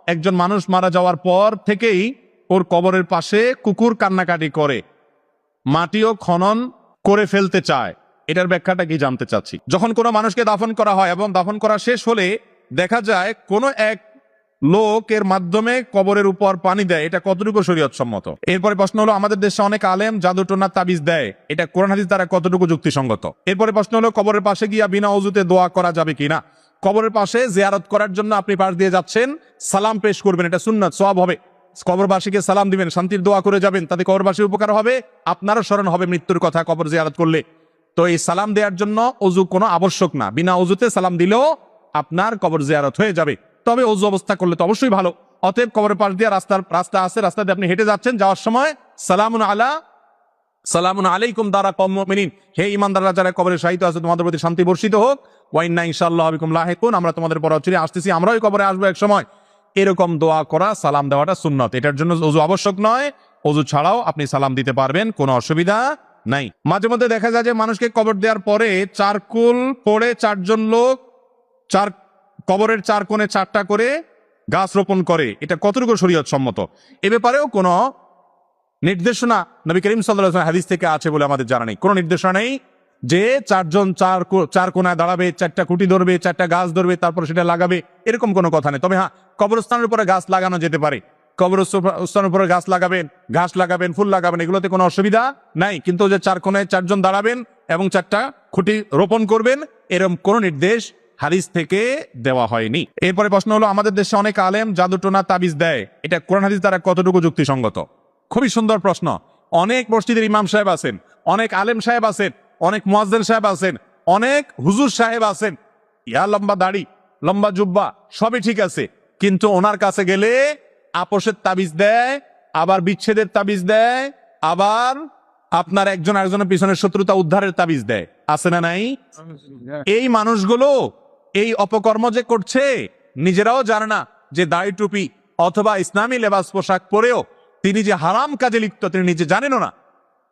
একজন মানুষ মারা যাওয়ার পর থেকেই ওর কবরের পাশে কুকুর কান্নাকাটি করে, মাটিও খনন করে ফেলতে চায়। এটার ব্যাখ্যাটা কি জানতে চাচ্ছি। যখন কোনো মানুষকে দাফন করা হয় এবং দাফন করা শেষ হলে দেখা যায় কোনো এক লোকের মাধ্যমে কবরের উপর পানি দেয়, এটা কতটুকু শরীয়ত সম্মত? এরপরে প্রশ্ন হলো, আমাদের দেশে অনেক আলেম জাদু টোনা তাবিজ দেয়, এটা কোরআন হাদিস দ্বারা কতটুকু যুক্তিসঙ্গত? এরপরে প্রশ্ন হলো, কবরের পাশে গিয়া বিনা ওযুতে দোয়া করা যাবে কিনা? কবরের পাশে জিয়ারত করার জন্য আপনি পাশ দিয়ে যাচ্ছেন, সালাম পেশ করবেন, এটা সুন্নাত, সওয়াব হবে। কবরবাসীকে সালাম দিবেন, শান্তির দোয়া করে যাবেন, তাতে কবরবাসীর উপকার হবে, আপনারও স্মরণ হবে মৃত্যুর কথা কবর জিয়ারত করলে। তো এই সালাম দেওয়ার জন্য অজু কোনো আবশ্যক না, বিনা অজুতে সালাম দিলেও আপনার কবর জিয়ারত হয়ে যাবে। তবে অজু অবস্থা করলে তো অবশ্যই ভালো। অতএব কবরের পাশ দিয়ে রাস্তা আছে, রাস্তা দিয়ে আপনি হেঁটে যাচ্ছেন, যাওয়ার সময় সালামুন আলাইকুম দারা কওমুল মুমিনিন, হে ঈমানদাররা যারা কবরে শায়িত আছে তোমাদের প্রতি শান্তি বর্ষিত হোক, ওয়া ইন্না ইনশাআল্লাহু বিকুম লাহিকুন, আমরা তোমাদের পরবর্তীতে আসতেছি, আমরাও কবরে আসবো এক সময়। এরকম দোয়া করা, সালাম দেওয়াটা সুন্নাত। এটার জন্য ওযু আবশ্যক নয়, ওযু ছাড়াও আপনি সালাম দিতে পারবেন, কোনো অসুবিধা নাই। মাঝে মধ্যে দেখা যায় যে মানুষকে কবর দেওয়ার পরে চারকুল পড়ে চারজন লোক কবরের চার কোণে 4টা করে গাছ রোপণ করে, এটা কতটুকু শরীয়ত সম্মত? এ ব্যাপারেও কোনো নির্দেশনা নবী করিম সাল্লাল্লাহু আলাইহি ওয়াসাল্লাম হাদিস থেকে আছে বলে আমাদের জানা নেই। কোনো নির্দেশনা নেই যে চারজন চার কোণায় দাঁড়াবে, 4টা খুঁটি ধরবে, 4টা গাছ ধরবে, তারপর সেটা লাগাবে, এরকম কোনো কথা নেই। তবে হ্যাঁ, কবরস্থানের উপরে গাছ লাগানো যেতে পারে, কবরস্থানের উপরে গাছ লাগাবেন, ঘাস লাগাবেন, ফুল লাগাবেন, এগুলোতে কোনো অসুবিধা নাই। কিন্তু যে 4 কোণায় 4জন দাঁড়াবেন এবং 4টা খুঁটি রোপণ করবেন, এরকম কোনো নির্দেশ হাদিস থেকে দেওয়া হয়নি। এরপরে প্রশ্ন হলো, আমাদের দেশে অনেক আলেম জাদু টোনা তাবিজ দেয়, এটা কোরআন হাদিস দ্বারা কতটুকু যুক্তিসঙ্গত? খুবই সুন্দর প্রশ্ন। অনেক মসজিদের ইমাম সাহেব আছেন, অনেক আলেম সাহেব আছেন, অনেক মুয়াজ্জিন সাহেব আছেন, অনেক হুজুর সাহেব আছেন, ইয়া লম্বা দাড়ি, লম্বা জুব্বা, সবই ঠিক আছে, কিন্তু ওনার কাছে গেলে আপোষের তাবিজ দেয়, আবার বিচ্ছেদের তাবিজ দেয়, আবার আপনার একজন আরেকজনের পিছনের শত্রুতা উদ্ধারের তাবিজ দেয়, আছে না নাই? এই মানুষগুলো এই অপকর্ম যে করছে নিজেরাও জানে না যে দাড়ি টুপি অথবা ইসলামী লেবাস পোশাক পরেও তিনি যে হারাম কাজে লিপ্ত তিনি নিজে জানেনও না।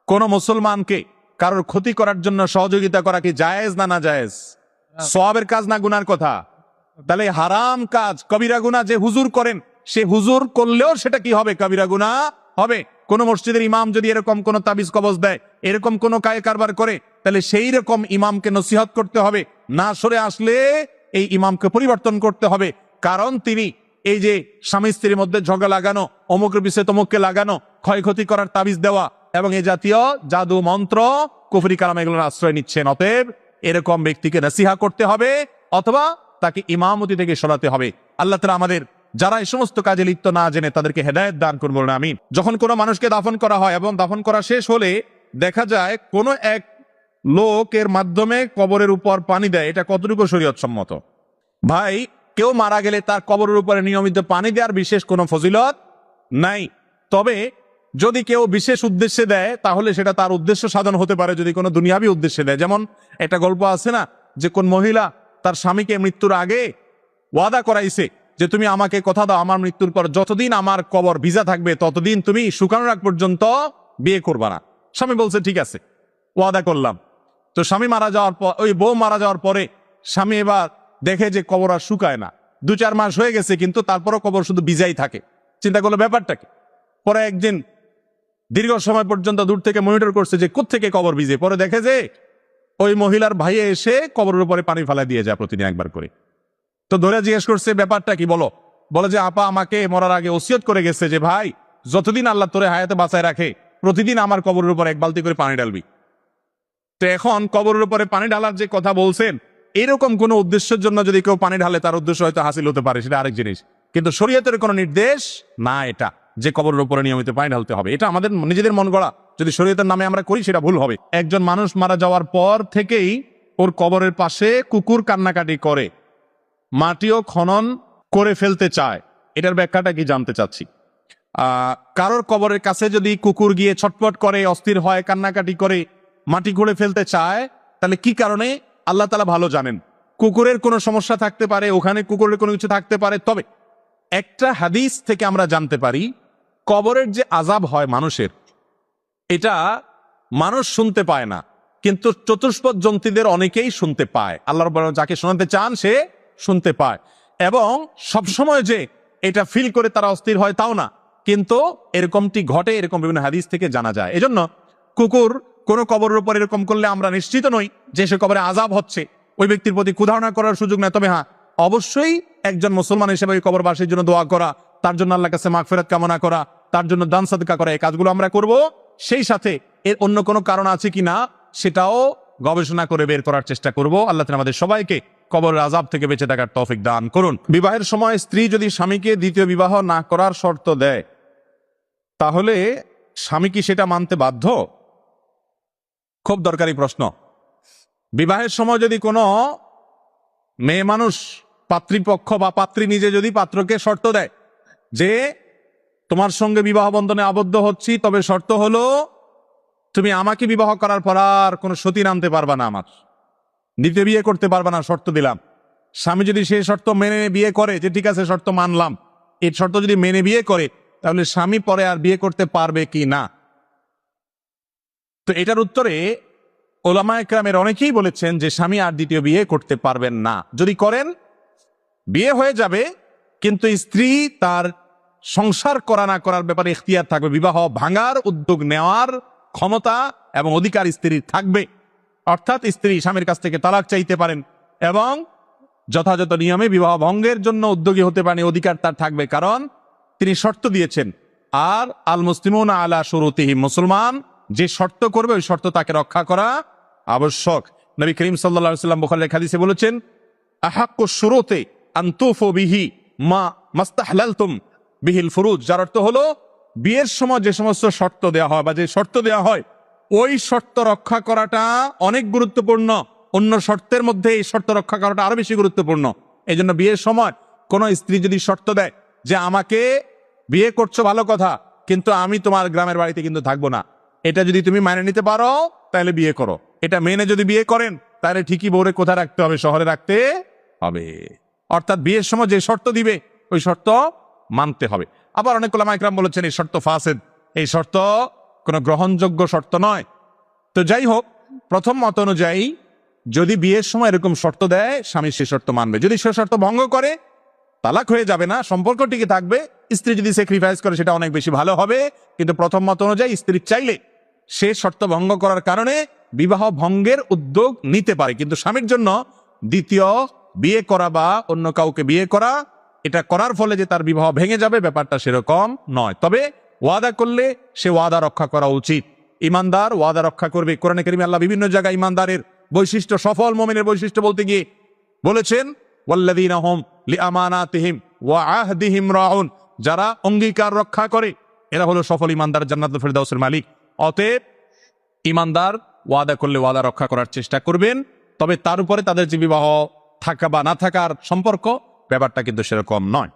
কোন মুসলমানকে কারোর ক্ষতি করার জন্য সহযোগিতা করা কি জায়েজ না জায়েজ? সওয়াবের কাজ না গুনার কথা? তাহলে হারাম কাজ কবিরা গুনাহ যে হুজুর করেন, সে হুজুর করলেও সেটা কি হবে? কবিরা গুনাহ হবে। কোন মসজিদের ইমাম যদি এরকম কোন তাবিজ কবজ দেয়, এরকম কোন কায়ে কারবার করে, তাহলে সেই রকম ইমামকে নসিহত করতে হবে, না সরে আসলে এই ইমামকে পরিবর্তন করতে হবে। কারণ তিনি এই যে স্বামী স্ত্রীর মধ্যে ঝগড়া লাগানো, অমুকের বিষয়ে তমুককে লাগানো, ক্ষয়ক্ষতি করার তাবিজ দেওয়া এবং এই জাতীয় জাদু মন্ত্র কুফরি কালাম এগুলোর আশ্রয় নিচ্ছেন। অতএব এরকম ব্যক্তিকে নসিহা করতে হবে অথবা তাকে ইমামতি থেকে সরাতে হবে। আল্লাহ তাআলা আমাদের যারা এই সমস্ত কাজে লিপ্ত না জেনে তাদেরকে হেদায়েত দান করুন, বলুন আমিন। যখন কোনো মানুষকে দাফন করা হয় এবং দাফন করা শেষ হলে দেখা যায় কোনো এক লোকের মাধ্যমে কবরের উপর পানি দেয়, এটা কতটুকু শরীয়ত সম্মত? ভাই, কেউ মারা গেলে তার কবরের উপরে নিয়মিত পানি দেওয়ার বিশেষ কোনো ফজিলত নাই। তবে যদি কেউ বিশেষ উদ্দেশ্যে দেয় তাহলে সেটা তার উদ্দেশ্য সাধন হতে পারে, যদি কোনো দুনিয়াবি উদ্দেশ্যে দেয়। যেমন একটা গল্প আছে না, যে কোন মহিলা তার স্বামীকে মৃত্যুর আগে ওয়াদা করাইছে যে তুমি আমাকে কথা দাও, আমার মৃত্যুর পর যতদিন আমার কবর ভিজা থাকবে ততদিন তুমি শুকানোর আগ পর্যন্ত বিয়ে করবা না। স্বামী বলছে ঠিক আছে, ওয়াদা করলাম। তো স্বামী মারা যাওয়ার পর, ওই বউ মারা যাওয়ার পরে স্বামী এবার দেখে যে কবর আর শুকায় না, 2-4 মাস হয়ে গেছে, কিন্তু তারপরও কবর শুধু ভিজাই থাকে। চিন্তা করলো ব্যাপারটা কি। পরে একদিন দীর্ঘ সময় পর্যন্ত দূর থেকে মনিটর করছে যে কোত্থেকে কবর ভিজে। পরে দেখে যে ওই মহিলার ভাই এসে কবরের উপরে পানি ফেলা দিয়ে যায় প্রতিদিন একবার করে। তো ধরে জিজ্ঞেস করছে ব্যাপারটা কি, বলে যে আপা আমাকে মরার আগে ওসিয়ত করে গেছে যে ভাই যতদিন আল্লাহ তোরে হায়াতে বাঁচায় রাখে প্রতিদিন আমার কবরের উপর 1 বালতি করে পানি ঢালবি। তো এখন কবরের উপরে পানি ঢালার যে কথা বলছেন, এরকম কোনো উদ্দেশ্যের জন্য যদি কেউ পানি ঢালে তার উদ্দেশ্য হয়তো হাসিল হতে পারে, সেটা আরেক জিনিস। কিন্তু শরীয়তের কোনো নির্দেশ না এটা যে কবরের উপরে নিয়মিত পানি ঢালতে হবে। এটা আমাদের নিজেদের মন গড়া, যদি শরীয়তের নামে আমরা করি সেটা ভুল হবে। একজন মানুষ মারা যাওয়ার পর থেকেই ওর কবরের পাশে কুকুর কান্নাকাটি করে, মাটিও খনন করে ফেলতে চায়, এটার ব্যাখ্যাটা কি জানতে চাচ্ছি। কারোর কবরের কাছে যদি কুকুর গিয়ে ছটপট করে, অস্থির হয়, কান্নাকাটি করে, মাটি খুঁড়ে ফেলতে চায়, তাহলে কি কারণে আল্লাহ তাআলা ভালো জানেন। কুকুরের কোনো সমস্যা থাকতে পারে, ওখানে কুকুরের কোনো কিছু থাকতে পারে। তবে একটা হাদিস থেকে আমরা জানতে পারি কবরের যে আযাব হয় মানুষের, এটা মানুষ শুনতে পায় না, কিন্তু চতুষ্পদ জন্তুদের অনেকেই শুনতে পায়। আল্লাহ রাব্বুল আলামিন যাকে শোনাতে চান সে শুনতে পায়। এবং সবসময় যে এটা ফিল করে তারা অস্থির হয় তাও না, কিন্তু এরকমটি ঘটে, এরকম বিভিন্ন হাদিস থেকে জানা যায়। এজন্য কুকুর কোনো কবরের উপর এরকম করলে আমরা নিশ্চিত নই যে সে কবরে আযাব হচ্ছে, ওই ব্যক্তির প্রতি ক্ষুধারণা করার সুযোগ নেই। তবে হ্যাঁ, অবশ্যই একজন মুসলমান হিসেবে ওই কবরবাসীর জন্য দোয়া করা, তার জন্য আল্লাহর কাছে মাগফিরাত কামনা করা, তার জন্য দান সাদকা করা, এই কাজগুলো আমরা করব। সেই সাথে এর অন্য কোনো কারণ আছে কিনা সেটাও গবেষণা করে বের করার চেষ্টা করব। আল্লাহ তাআলা আমাদের সবাইকে কবরের আযাব থেকে বেঁচে থাকার তৌফিক দান করুন। বিবাহের সময় স্ত্রী যদি স্বামীকে দ্বিতীয় বিবাহ না করার শর্ত দেয়, তাহলে স্বামী কি সেটা মানতে বাধ্য? খুব দরকারি প্রশ্ন। বিবাহের সময় যদি কোনো মেয়ে মানুষ, পাত্রীপক্ষ বা পাত্রী নিজে যদি পাত্রকে শর্ত দেয় যে তোমার সঙ্গে বিবাহ বন্ধনে আবদ্ধ হচ্ছি, তবে শর্ত হলো তুমি আমাকে বিবাহ করার পর আর কোনো সতী আনতে পারবা না, আমার দ্বিতীয় বিয়ে করতে পারবা না, শর্ত দিলাম। স্বামী যদি সেই শর্ত মেনে বিয়ে করে, যে ঠিক আছে শর্ত মানলাম, এই শর্ত যদি মেনে বিয়ে করে, তাহলে স্বামী পরে আর বিয়ে করতে পারবে কি না? তো এটার উত্তরে ওলামায়ে কেরামের অনেকেই বলেছেন যে স্বামী আর দ্বিতীয় বিয়ে করতে পারবেন না। যদি করেন বিয়ে হয়ে যাবে, কিন্তু স্ত্রী তার সংসার করা না করার ব্যাপারে ইখতিয়ার থাকবে, বিবাহ ভাঙার উদ্যোগ নেওয়ার ক্ষমতা এবং অধিকার স্ত্রীর থাকবে। অর্থাৎ স্ত্রী স্বামীর কাছ থেকে তালাক চাইতে পারেন এবং যথাযথ নিয়মে বিবাহ ভঙ্গের জন্য উদ্যোগী হতে পারেন, অধিকার তার থাকবে, কারণ তিনি শর্ত দিয়েছেন। আর আল মুসলিমুনা আলা শুরুতিহিম, মুসলমান যে শর্ত করবে ওই শর্ত তাকে রক্ষা করা আবশ্যক। নবী করিম সাল্লাল্লাহু আলাইহি ওয়াসাল্লাম বুখারীর হাদিসে বলেছেন, আহাক্কু শুরুতি আন তুফু বিহি মা মাস্তাহলালতুম বিহিল ফুরুজ, যার অর্থ হলো বিয়ের সময় যে সমস্ত শর্ত দেওয়া হয় বা যে শর্ত দেওয়া হয়, ওই শর্ত রক্ষা করাটা অনেক গুরুত্বপূর্ণ। অন্য শর্তের মধ্যে এই শর্ত রক্ষা করাটা আরো বেশি গুরুত্বপূর্ণ। এই জন্য বিয়ের সময় কোন স্ত্রী যদি শর্ত দেয় যে আমাকে বিয়ে করছো ভালো কথা, কিন্তু আমি তোমার গ্রামের বাড়িতে কিন্তু থাকবো না, এটা যদি তুমি মেনে নিতে পারো তাহলে বিয়ে করো। এটা মেনে যদি বিয়ে করেন তাহলে ঠিকই বউরে কোথায় রাখতে হবে? শহরে রাখতে হবে। অর্থাৎ বিয়ের সময় যে শর্ত দিবে ওই শর্ত মানতে হবে। আবার অনেক ওলামা ইকরাম বলেছেন এই শর্ত ফাসেদ, এই শর্ত কোনো গ্রহণযোগ্য শর্ত নয়। তো যাই হোক, প্রথম মত অনুযায়ী যদি বিয়ের সময় এরকম শর্ত দেয়, স্বামী সে শর্ত মানবে। যদি সে শর্ত ভঙ্গ করে, তালাক হয়ে যাবে না, সম্পর্ক টিকে থাকবে। স্ত্রী যদি স্যাক্রিফাইস করে সেটা অনেক বেশি ভালো হবে। কিন্তু প্রথম মত অনুযায়ী স্ত্রী চাইলে সে শর্ত ভঙ্গ করার কারণে বিবাহ ভঙ্গের উদ্যোগ নিতে পারে, কিন্তু স্বামীর জন্য দ্বিতীয় বিয়ে করা বা অন্য কাউকে বিয়ে করা, এটা করার ফলে যে তার বিবাহ ভেঙে যাবে, ব্যাপারটা সেরকম নয়। তবে ওয়াদা করলে সে ওয়াদা রক্ষা করা উচিত। ইমানদার ওয়াদা রক্ষা করবে। কোরআনে কারিমে আল্লাহ বিভিন্ন জায়গায় ইমানদারের বৈশিষ্ট্য, সফল মুমিনের বৈশিষ্ট্য বলতে গিয়ে বলেছেন, ওয়াল্লাযীনা হুম লিআমানাতিহিম ওয়া আহদিহিম রাউন, যারা অঙ্গীকার রক্ষা করে এরা হলো সফল ইমানদার, জান্নাতুল ফেরদাউসের মালিক। অতএব ইমানদার ওয়াদা করলে ওয়াদা রক্ষা করার চেষ্টা করবেন। তবে তার উপরে তাদের যে বিবাহ থাকা বা না থাকার সম্পর্ক, ব্যাপারটা কিন্তু সেরকম নয়।